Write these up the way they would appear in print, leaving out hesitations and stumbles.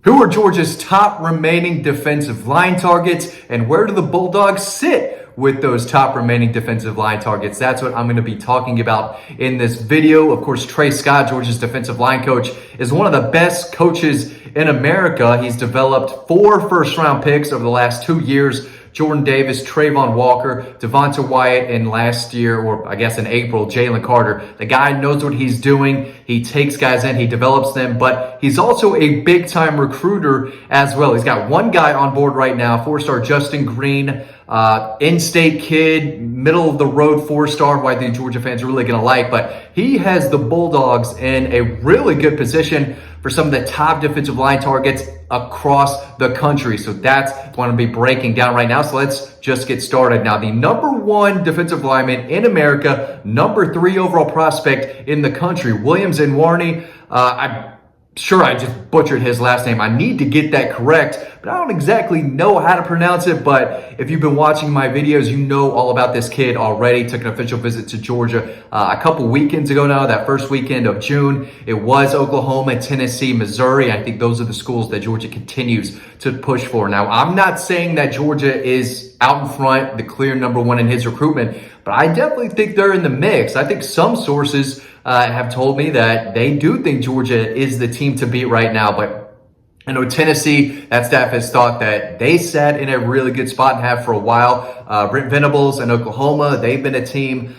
Who are Georgia's top remaining defensive line targets, and where do the Bulldogs sit with those top remaining defensive line targets? That's what I'm going to be talking about in this video. Of course, Trey Scott, Georgia's defensive line coach, is one of the best coaches in America. He's developed 4 first-round picks over the last 2 years. Jordan Davis, Trayvon Walker, Devonta Wyatt, and last year, or I guess in April, Jalen Carter. The guy knows what he's doing. He takes guys in, he develops them, but he's also a big-time recruiter as well. He's got one guy on board right now, 4-star Justin Green, in-state kid, middle-of-the-road 4-star, who I think Georgia fans are really going to like, but he has the Bulldogs in a really good position for some of the top defensive line targets across the country. So that's what I'm going to be breaking down right now. So let's just get started. Now, the number 1 defensive lineman in America, number 3 overall prospect in the country, Williams Nwaneri. I'm sure I just butchered his last name. I need to get that correct, but I don't exactly know how to pronounce it. But if you've been watching my videos, you know all about this kid already. Took an official visit to Georgia a couple weekends ago now, that first weekend of June. It was Oklahoma, Tennessee, Missouri. I think those are the schools that Georgia continues to push for. Now, I'm not saying that Georgia is out in front, the clear number 1 in his recruitment, but I definitely think they're in the mix. I think some sources have told me that they do think Georgia is the team to beat right now. But I know Tennessee, that staff has thought that they sat in a really good spot and have for a while. Brent Venables and Oklahoma, they've been a team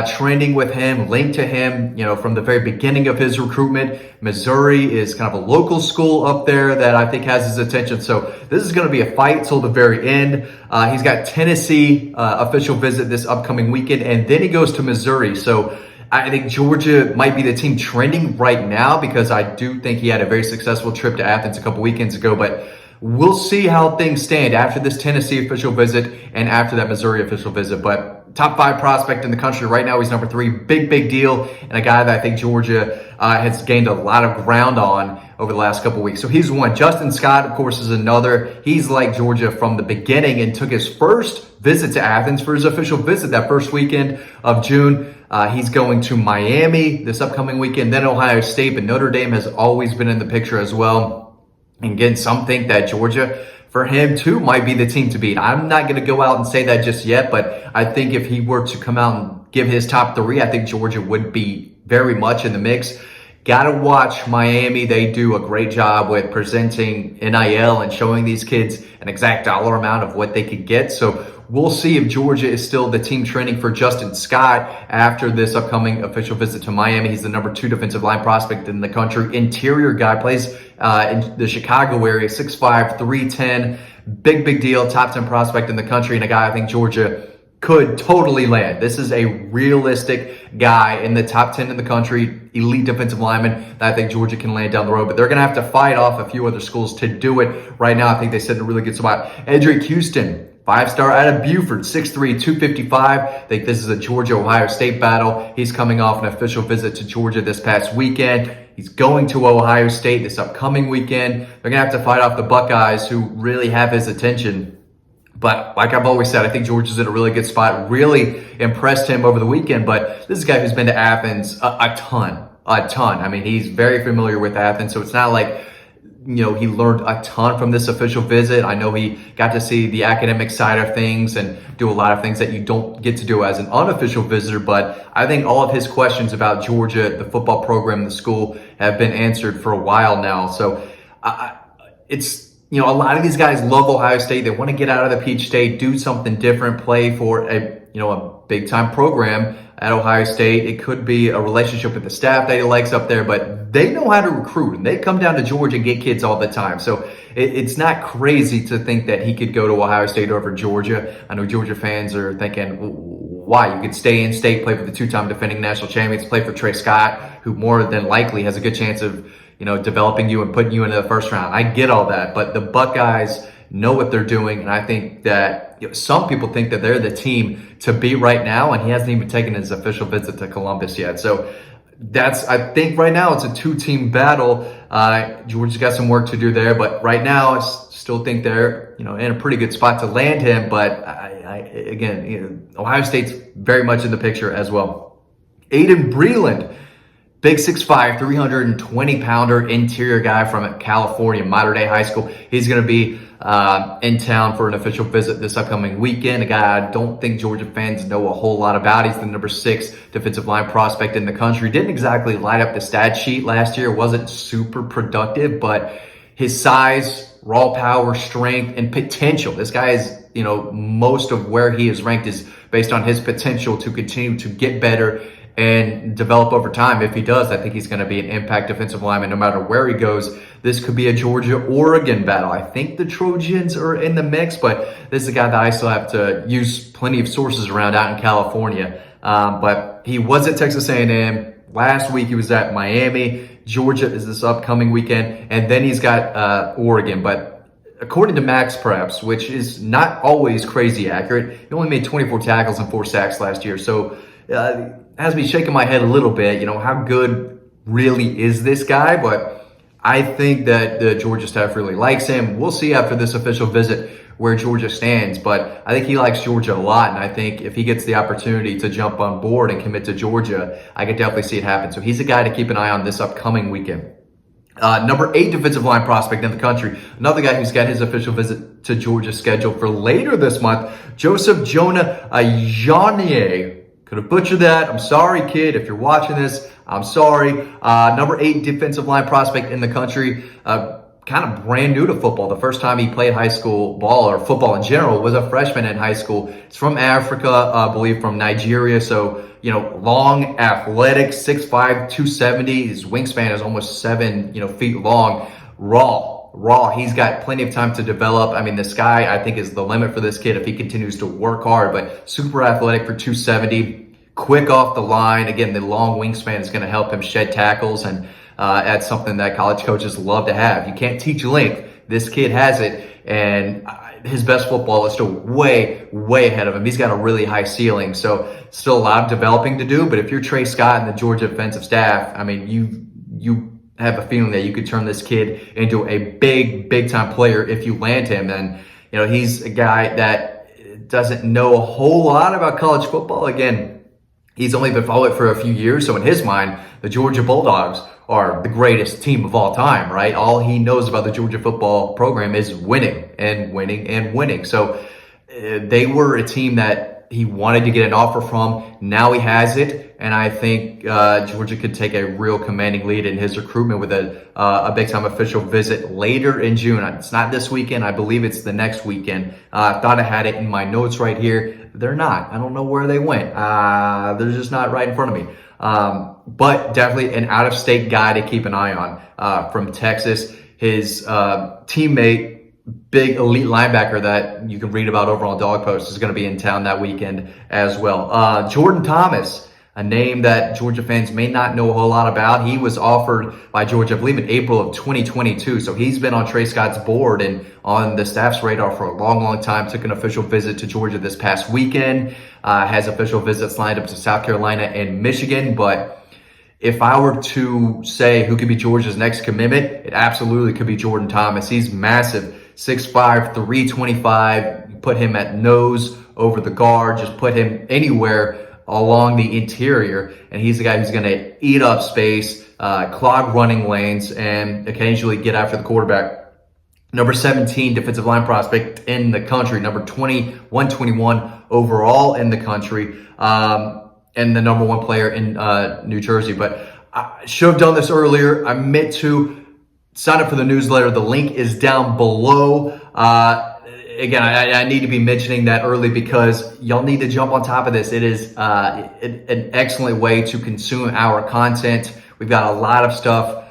trending with him, linked to him, from the very beginning of his recruitment. Missouri is kind of a local school up there that I think has his attention. So this is going to be a fight till the very end. He's got Tennessee official visit this upcoming weekend, and then he goes to Missouri. So I think Georgia might be the team trending right now because I do think he had a very successful trip to Athens a couple weekends ago. But we'll see how things stand after this Tennessee official visit and after that Missouri official visit. But top 5 prospect in the country right now, he's number 3. Big deal, and a guy that I think Georgia has gained a lot of ground on over the last couple weeks. So he's one. Justin Scott, of course, is another. He's like Georgia from the beginning and took his first visit to Athens for his official visit that first weekend of June. He's going to Miami this upcoming weekend, then Ohio State, but Notre Dame has always been in the picture as well. And again, some think that Georgia, for him too, might be the team to beat. I'm not going to go out and say that just yet, but I think if he were to come out and give his top 3, I think Georgia would be very much in the mix. Got to watch Miami. They do a great job with presenting NIL and showing these kids an exact dollar amount of what they could get. So we'll see if Georgia is still the team trending for Justin Scott after this upcoming official visit to Miami. He's the number 2 defensive line prospect in the country. Interior guy, plays in the Chicago area, 6'5", 310. Big deal, top 10 prospect in the country, and a guy I think Georgia could totally land. This is a realistic guy in the top 10 in the country, elite defensive lineman that I think Georgia can land down the road. But they're going to have to fight off a few other schools to do it. Right now, I think they sit in a really good spot. Edric Houston, 5-star out of Buford, 6'3", 255. I think this is a Georgia-Ohio State battle. He's coming off an official visit to Georgia this past weekend. He's going to Ohio State this upcoming weekend. They're going to have to fight off the Buckeyes, who really have his attention. But like I've always said, I think Georgia's in a really good spot. Really impressed him over the weekend. But this is a guy who's been to Athens a ton. I mean, he's very familiar with Athens. So it's not like, he learned a ton from this official visit. I know he got to see the academic side of things and do a lot of things that you don't get to do as an unofficial visitor. But I think all of his questions about Georgia, the football program, the school, have been answered for a while now. So it's, a lot of these guys love Ohio State. They want to get out of the Peach State, do something different, play for a big-time program at Ohio State. It could be a relationship with the staff that he likes up there, but they know how to recruit, and they come down to Georgia and get kids all the time. So it's not crazy to think that he could go to Ohio State over Georgia. I know Georgia fans are thinking, why? You could stay in state, play for the 2-time defending national champions, play for Trey Scott, who more than likely has a good chance of developing you and putting you into the first round. I get all that, but the Buckeyes know what they're doing, and I think that some people think that they're the team to beat right now, and he hasn't even taken his official visit to Columbus yet. So I think right now it's a 2-team battle. Georgia's got some work to do there, but right now I still think they're in a pretty good spot to land him. But again, Ohio State's very much in the picture as well. Aiden Breland, Big 6'5", 320-pounder interior guy from California, Mater Dei High School. He's going to be in town for an official visit this upcoming weekend. A guy I don't think Georgia fans know a whole lot about. He's the number 6 defensive line prospect in the country. Didn't exactly light up the stat sheet last year. Wasn't super productive, but his size, raw power, strength, and potential. This guy is, most of where he is ranked is based on his potential to continue to get better and develop over time. If he does, I think he's going to be an impact defensive lineman no matter where he goes. This could be a Georgia-Oregon battle. I think the Trojans are in the mix, but this is a guy that I still have to use plenty of sources around out in California. But he was at Texas A&M. Last week he was at Miami. Georgia is this upcoming weekend, and then he's got Oregon. But according to Max Preps, which is not always crazy accurate, he only made 24 tackles and 4 sacks last year. So has me shaking my head a little bit, how good really is this guy? But I think that the Georgia staff really likes him. We'll see after this official visit where Georgia stands, but I think he likes Georgia a lot, and I think if he gets the opportunity to jump on board and commit to Georgia, I could definitely see it happen. So he's a guy to keep an eye on this upcoming weekend. Number 8 defensive line prospect in the country. Another guy who's got his official visit to Georgia scheduled for later this month, Joseph Jonah Ajonye. Could have butchered that. I'm sorry, kid. If you're watching this, I'm sorry. Number 8 defensive line prospect in the country. Kind of brand new to football. The first time he played high school ball or football in general was a freshman in high school. He's from Africa, I believe from Nigeria. So, long, athletic, 6'5", 270. His wingspan is almost 7, feet long. Raw. He's got plenty of time to develop. I mean, the sky, I think, is the limit for this kid if he continues to work hard, but super athletic for 270, quick off the line. Again, the long wingspan is going to help him shed tackles, and that's something that college coaches love to have. You can't teach length. This kid has it, and his best football is still way ahead of him. He's got a really high ceiling, so still a lot of developing to do. But if you're Trey Scott and the Georgia defensive staff, I mean, you have a feeling that you could turn this kid into a big time player if you land him. And, he's a guy that doesn't know a whole lot about college football. Again, he's only been following it for a few years. So in his mind, the Georgia Bulldogs are the greatest team of all time, right? All he knows about the Georgia football program is winning and winning and winning. So they were a team that he wanted to get an offer from. Now he has it, and I think Georgia could take a real commanding lead in his recruitment with a big-time official visit later in June. It's not this weekend. I believe it's the next weekend. I thought I had it in my notes right here. They're not. I don't know where they went. They're just not right in front of me. But definitely an out-of-state guy to keep an eye on from Texas. His teammate, big elite linebacker that you can read about over on Dawg Post, is going to be in town that weekend as well. Jordan Thomas, a name that Georgia fans may not know a whole lot about. He was offered by Georgia, I believe, in April of 2022. So he's been on Trey Scott's board and on the staff's radar for a long time. Took an official visit to Georgia this past weekend. Has official visits lined up to South Carolina and Michigan. But if I were to say who could be Georgia's next commitment, it absolutely could be Jordan Thomas. He's massive. 6'5", 325, put him at nose over the guard, just put him anywhere along the interior, and he's the guy who's going to eat up space, clog running lanes, and occasionally get after the quarterback. Number 17 defensive line prospect in the country, number 121 overall in the country, and the number 1 player in New Jersey. But I should have done this earlier. I meant to sign up for the newsletter. The link is down below. Again, I need to be mentioning that early because y'all need to jump on top of this. It is an excellent way to consume our content. We've got a lot of stuff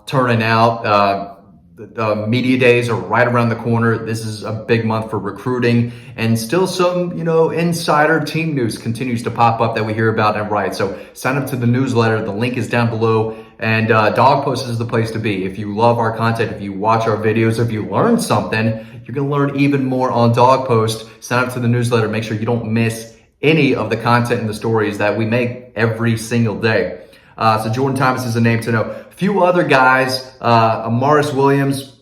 turning out. The media days are right around the corner. This is a big month for recruiting, and still some, insider team news continues to pop up that we hear about and write. So sign up to the newsletter. The link is down below. And Dawg Post is the place to be. If you love our content, if you watch our videos, if you learn something, you're going to learn even more on Dawg Post. Sign up to the newsletter. Make sure you don't miss any of the content and the stories that we make every single day. So Jordan Thomas is a name to know. A few other guys, Amaris Williams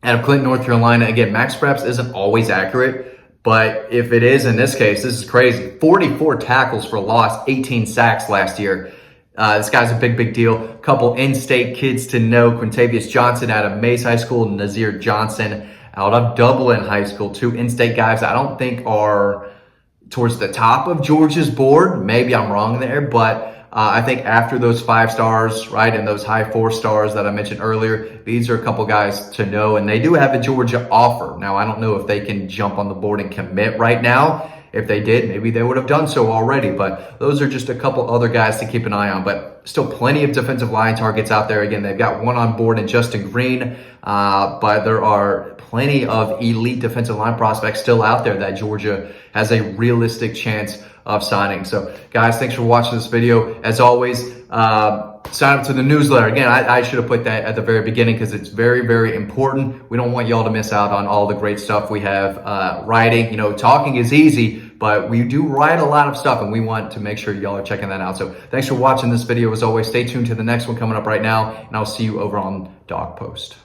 out of Clinton, North Carolina. Again, Max Preps isn't always accurate, but if it is in this case, this is crazy. 44 tackles for loss, 18 sacks last year. This guy's a big deal. Couple in-state kids to know: Quintavious Johnson out of Mays High School, Nazir Johnson out of Dublin High School. Two in-state guys I don't think are towards the top of Georgia's board. Maybe I'm wrong there, but I think after those 5 stars, right, and those high 4 stars that I mentioned earlier, these are a couple guys to know, and they do have a Georgia offer. Now, I don't know if they can jump on the board and commit right now. If they did, maybe they would have done so already, but those are just a couple other guys to keep an eye on. But still plenty of defensive line targets out there. Again, they've got one on board in Justin Green, but there are plenty of elite defensive line prospects still out there that Georgia has a realistic chance of signing. So guys, thanks for watching this video. As always, sign up to the newsletter. Again, I should have put that at the very beginning because it's very important. We don't want y'all to miss out on all the great stuff we have writing. You know, talking is easy, but we do write a lot of stuff, and we want to make sure y'all are checking that out. So thanks for watching this video. As always, stay tuned to the next one coming up right now, and I'll see you over on Dawg Post.